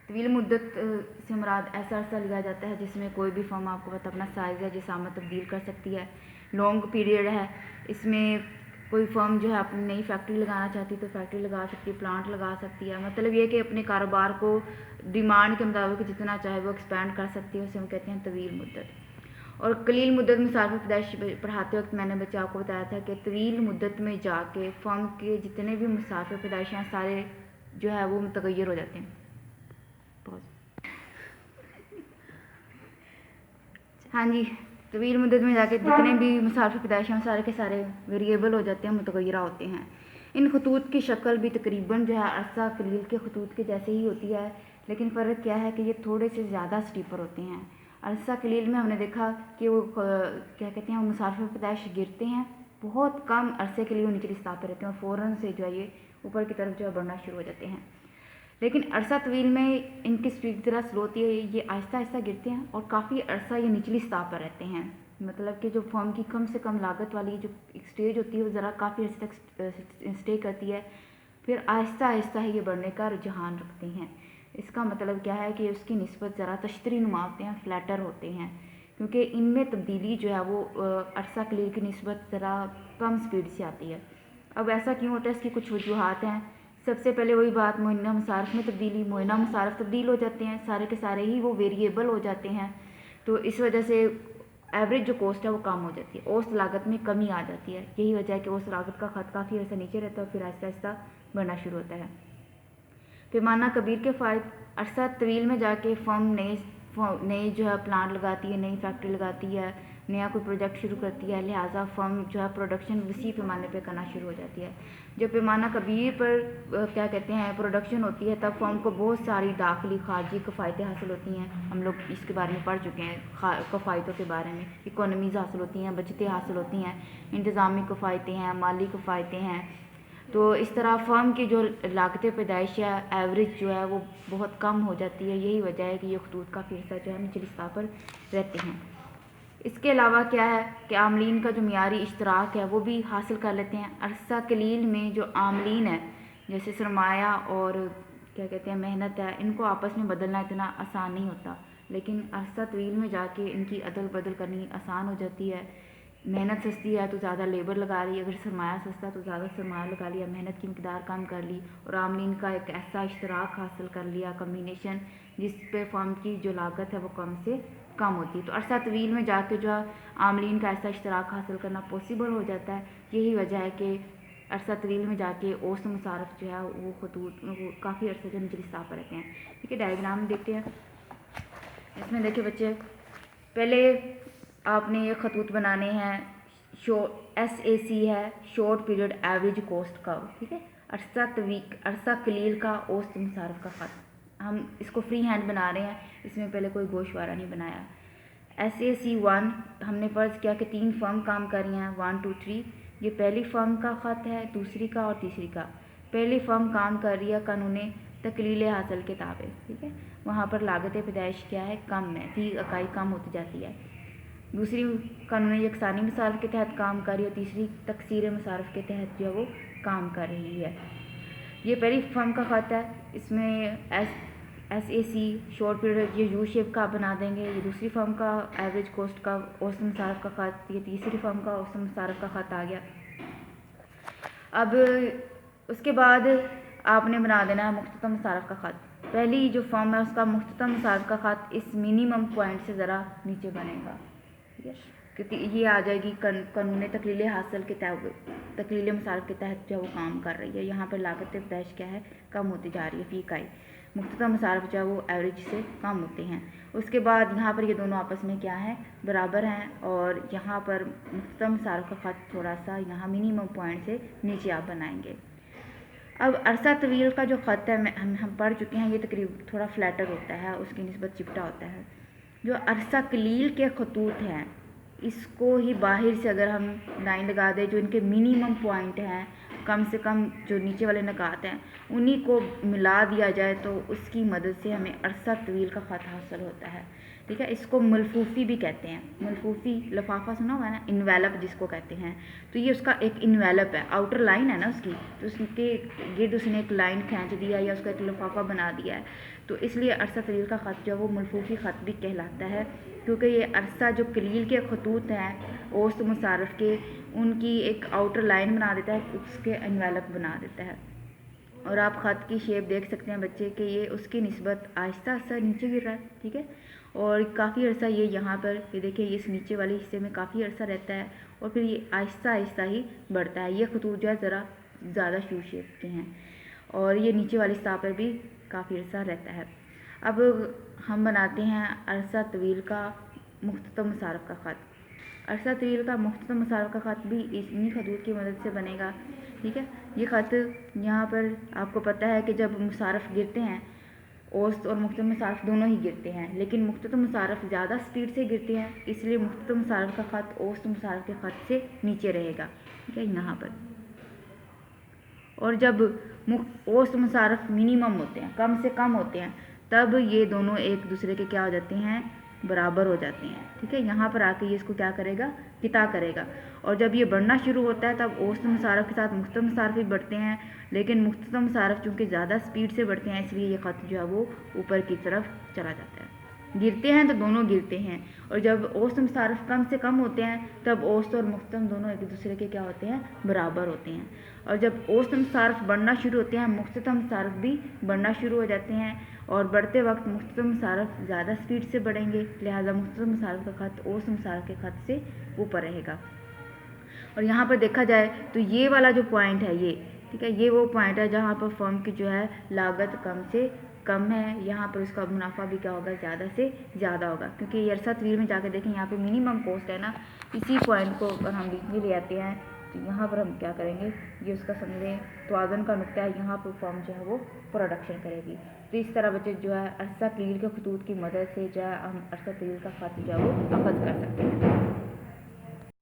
तवील मुद्दत से मुराद ऐसा अरसा लिया जाता है जिसमें कोई भी फर्म आपको पता अपना साइज़ या जिसामत तब्दील कर सकती है। लॉन्ग पीरियड है, इसमें कोई फर्म जो है अपनी नई फैक्ट्री लगाना चाहती है तो फैक्ट्री लगा सकती है, प्लांट लगा सकती है। मतलब ये कि अपने कारोबार को डिमांड के मुताबिक जितना चाहे वो एक्सपेंड कर सकती है, उसे हम कहते हैं तवील मुद्दत। और कलील मुद्दत में सार्फ पैदाइश पढ़ाते वक्त मैंने बच्चे आपको बताया था कि तवील मुद्दत में जाके फर्म के जितने भी मुसाफिर पैदाइश हैं सारे जो है वो मुतगैर हो जाते हैं। हाँ जी, तवील मुद्दत में जाके जितने भी मुसाफिर पैदाइश हैं सारे के सारे वेरिएबल हो जाते हैं, मुतगैरा होते हैं। इन खतूत की शक्ल भी तकरीबन जो है अरसा कलील के खतूत के जैसे ही होती है, लेकिन फ़र्क क्या है कि ये थोड़े से ज़्यादा स्टीपर होते हैं। अरसा कलील में हमने देखा कि वो क्या कहते हैं, मुसाफिर पैदाइश गिरते हैं, बहुत कम अरसे के लिए वो निचली सतह पर रहते हैं और फ़ौरन से जो है ये ऊपर की तरफ जो है बढ़ना शुरू हो जाते हैं। लेकिन अरसा तवील में इनकी स्पीड ज़रा स्लो होती है, ये आहिस्ता आहिस्ता गिरते हैं और काफ़ी अरसा ये निचली सतह पर रहते हैं। मतलब कि जो फर्म की कम से कम लागत वाली जो एक स्टेज होती है वो ज़रा काफ़ी अर्से तक स्टे करती है, फिर आहिस्ता आहिस्ता ही ये बढ़ने का रुझान रखते हैं। इसका मतलब क्या है कि उसकी निस्बत ज़रा तश्तरी नुमा होते हैं, फ्लैटर होते हैं, क्योंकि इनमें तब्दीली जो है वो अरसा कलील की निस्बत ज़रा कम स्पीड से आती है। अब ऐसा क्यों होता है, इसकी कुछ वजूहात हैं। सबसे पहले वही बात, मुअन्ना मुसारफ में तब्दीली, मुअन्ना मुसारफ तब्दील हो जाते हैं, सारे के सारे ही वो वेरिएबल हो जाते हैं, तो इस वजह से एवरेज जो कॉस्ट है वो कम हो जाती है, औसत लागत में कमी आ जाती है। यही वजह है कि औसत लागत का खत काफ़ी अर्सा नीचे रहता है और फिर आहिस्ता आहिस्ता बढ़ना शुरू होता है। पैमाना कबीर के फ़ायद, अरसा तवील में जाके फर्म नई जो है प्लांट लगाती है, नई फैक्ट्री लगाती है, नया कोई प्रोजेक्ट शुरू करती है, लिहाजा फर्म जो है प्रोडक्शन वसी पैमाने पे करना शुरू हो जाती है। जब पैमाना कबीर पर क्या कहते हैं प्रोडक्शन होती है, तब फर्म को बहुत सारी दाखिली खारजी कफ़ायतें हासिल होती हैं। हम लोग इसके बारे में पढ़ चुके हैं, कफ़ायतों के बारे में। इकोनॉमीज़ हासिल होती हैं, बचतें हासिल होती हैं, इंतज़ामी कफ़ायतें हैं, माली कफ़ायतें हैं। तो इस तरह फर्म की जो लागत पैदाइश या एवरेज जो है वो बहुत कम हो जाती है। यही वजह है कि ये खतूत काफ़ी हिस्सा जो है निचली सतह पर रहते हैं। इसके अलावा क्या है कि आमलीन का जो मियारी इश्तराक है वो भी हासिल कर लेते हैं। अरसा कलील में जो आमलीन है, जैसे सरमाया और क्या कहते हैं मेहनत है, इनको आपस में बदलना इतना आसान नहीं होता, लेकिन अरसा तवील में जाके इनकी अदल बदल करनी आसान हो जाती है। मेहनत सस्ती है तो ज़्यादा लेबर लगा ली, अगर सरमाया सस्ता है तो ज़्यादा सरमाया लगा लिया, मेहनत की मकदार कम कर ली और आमलीन का एक ऐसा इश्तराक हासिल कर लिया, कम्बिनेशन, जिस पे फर्म की जो लागत है वो कम से कम होती है। तो अरसा तवील में जाके जो आमलीन का ऐसा इश्तराक हासिल करना पॉसिबल हो जाता है। यही वजह है कि अरसा तवील में जाके औसत मुसारफ जो है वो खतूत वो काफ़ी अरसे से निचली सतह पर रहते हैं। ठीक है, डायग्राम देखते हैं। इसमें देखिए बच्चे, पहले आपने ये खतूत बनाने हैं, SAC है, short period average cost curve. ठीक है, अरसा कलील का औसत मुसारफ का खत, हम इसको फ्री हैंड बना रहे हैं, इसमें पहले कोई गोशवारा नहीं बनाया। SAC 1 हमने फ़र्ज़ किया कि 3 फर्म काम कर रही हैं, 1 2 3। ये पहली फर्म का ख़त है, दूसरी का और तीसरी का। पहली फर्म काम कर रही है कानून तकलील हासिल के ताबे। ठीक है, वहाँ पर लागत पैदाइश क्या है, कम है, फी इकाई कम होती जाती है। दूसरी कानूनी यकसानी मसारफ के तहत काम कर रही है, तीसरी तकसीर मसारफ के तहत जो है वो काम कर रही है। ये पहली फर्म का ख़त है, इसमें SAC शॉर्ट पीरियड ये यू शेप का बना देंगे। ये दूसरी फर्म का एवरेज कॉस्ट का औसत मुसारफ का ख़त, ये तीसरी फर्म का औसत मुसारफ का ख़त आ गया। अब उसके बाद आपने बना देना है मुख्ततम मुसारफ का ख़त। पहली जो फर्म है उसका मुख्ततम मुसारफ का ख़त इस मिनिमम पॉइंट से ज़रा नीचे बनेगा। ठीक है, क्योंकि ये आ जाएगी कानून तकलील हासिल के तहत, तकलील मुसारफ के तहत जो वो काम कर रही है। यहाँ पर लागत पैदाइश क्या है, कम होती जा रही है, फी इकाई। मुख्ततम मुसारफ जो है वो एवरेज से कम होते हैं। उसके बाद यहाँ पर ये दोनों आपस में क्या है, बराबर हैं, और यहाँ पर मुख्ततम मुसारफ का ख़त थोड़ा सा यहाँ मिनिमम पॉइंट से नीचे आप बनाएंगे। अब अरसा तवील का जो ख़त है हम पढ़ चुके हैं, ये तकरीब थोड़ा फ्लैटर होता है, उसकी निस्बत चिपटा होता है। जो अरसा कलील के खतूत हैं, इसको ही बाहर से अगर हम लाइन लगा दें, जो इनके मिनिमम पॉइंट हैं, कम से कम जो नीचे वाले नकात हैं, उन्हीं को मिला दिया जाए तो उसकी मदद से हमें अरसा तवील का ख़त हासिल होता है। ठीक है। इसको मलफूफी भी कहते हैं, मलफूफी लिफाफा सुना हुआ है ना, इन्वेलप जिसको कहते हैं। तो ये उसका एक इन्वेलप है, आउटर लाइन है ना उसकी, तो उसके गिर्द उसने एक लाइन खींच दिया या उसका एक लिफाफा बना दिया है। तो इसलिए अरसा तवील का ख़त जो है वो मलफूफी ख़त भी कहलाता है, क्योंकि ये अरसा जो कलील के खतूत हैं औसत मुसारफ के, उनकी एक आउटर लाइन बना देता है, उसके इन्वेलप बना देता है। और आप ख़त की शेप देख सकते हैं बच्चे कि ये उसकी निस्बत आहिस्ता आहिस्ता नीचे गिर रहा है, ठीक है। और काफ़ी अरसा ये यहाँ पर ये देखिए, ये इस नीचे वाले हिस्से में काफ़ी अरसा रहता है और फिर ये आहिस्ता आहिस्ता ही बढ़ता है। ये खतूत जो है ज़रा ज़्यादा शू शेप के हैं और ये नीचे वाली सतह पर भी काफ़ी अरसा रहता है। अब हम बनाते हैं अरसा तवील का मुख्ततम मुसारफ का ख़त। अरसा तवील का मुख्ततम मुसारफ का ख़त भी इन्हीं खतूत की मदद से बनेगा, ठीक है। ये ख़त यहाँ पर आपको पता है कि जब मुसारफ गिरते हैं, औसत और मुख्ततम मुसारफ दोनों ही गिरते हैं, लेकिन मुख्ततम मुसारफ ज़्यादा स्पीड से गिरते हैं, इसलिए मुख्ततम मुसारफ का ख़त औसत मुसारफ के ख़त से नीचे रहेगा, ठीक है, यहाँ पर। और जब औसत मुसारफ मिनिमम होते हैं, कम से कम होते हैं, तब ये दोनों एक दूसरे के क्या हो जाते हैं, बराबर हो जाते हैं, ठीक है। यहाँ पर आके ये इसको क्या करेगा, किता करेगा। और जब ये बढ़ना शुरू होता है तब औसत मुसारफ के साथ मुख्ततम मुसारफ भी बढ़ते हैं, लेकिन मुख्ततम मुसारफ चूँकि ज़्यादा स्पीड से बढ़ते हैं, इसलिए ये ख़त जो है वो ऊपर की तरफ चला जाता है। गिरते हैं तो दोनों गिरते हैं, और जब औसत मुसारफ कम से कम होते हैं तब औसत और मुख्ततम दोनों एक दूसरे के क्या होते हैं, बराबर होते हैं। और जब औसत मुसारफ बढ़ना शुरू होते हैं, मुख्ततम मुसारफ भी बढ़ना शुरू हो जाते हैं, और बढ़ते वक्त मुख्ततम मुसारफ ज़्यादा स्पीड से बढ़ेंगे, लिहाजा मुख्ततम मुसारफ का ख़त औसत मुसारफ के ख़त से ऊपर रहेगा। और यहाँ पर देखा जाए तो ये वाला जो पॉइंट है ये, ठीक है, ये वो पॉइंट है जहाँ पर फर्म की जो है लागत कम से कम है, यहाँ पर उसका मुनाफा भी क्या होगा, ज़्यादा से ज़्यादा होगा, क्योंकि ये अरसा तवील में जाकर देखें यहाँ पे मिनिमम कॉस्ट है ना, इसी पॉइंट को अगर हम लिखने ले आते हैं तो यहाँ पर हम क्या करेंगे, ये उसका समझें तवाज़ुन का नुक्ता है, यहाँ पर फर्म जो है वो प्रोडक्शन करेगी। तो इस तरह बच्चे जो है अरसा तवील के खतूत की मदद से जो है हम अरसा तवील का ख़त जो है वो अखज़ कर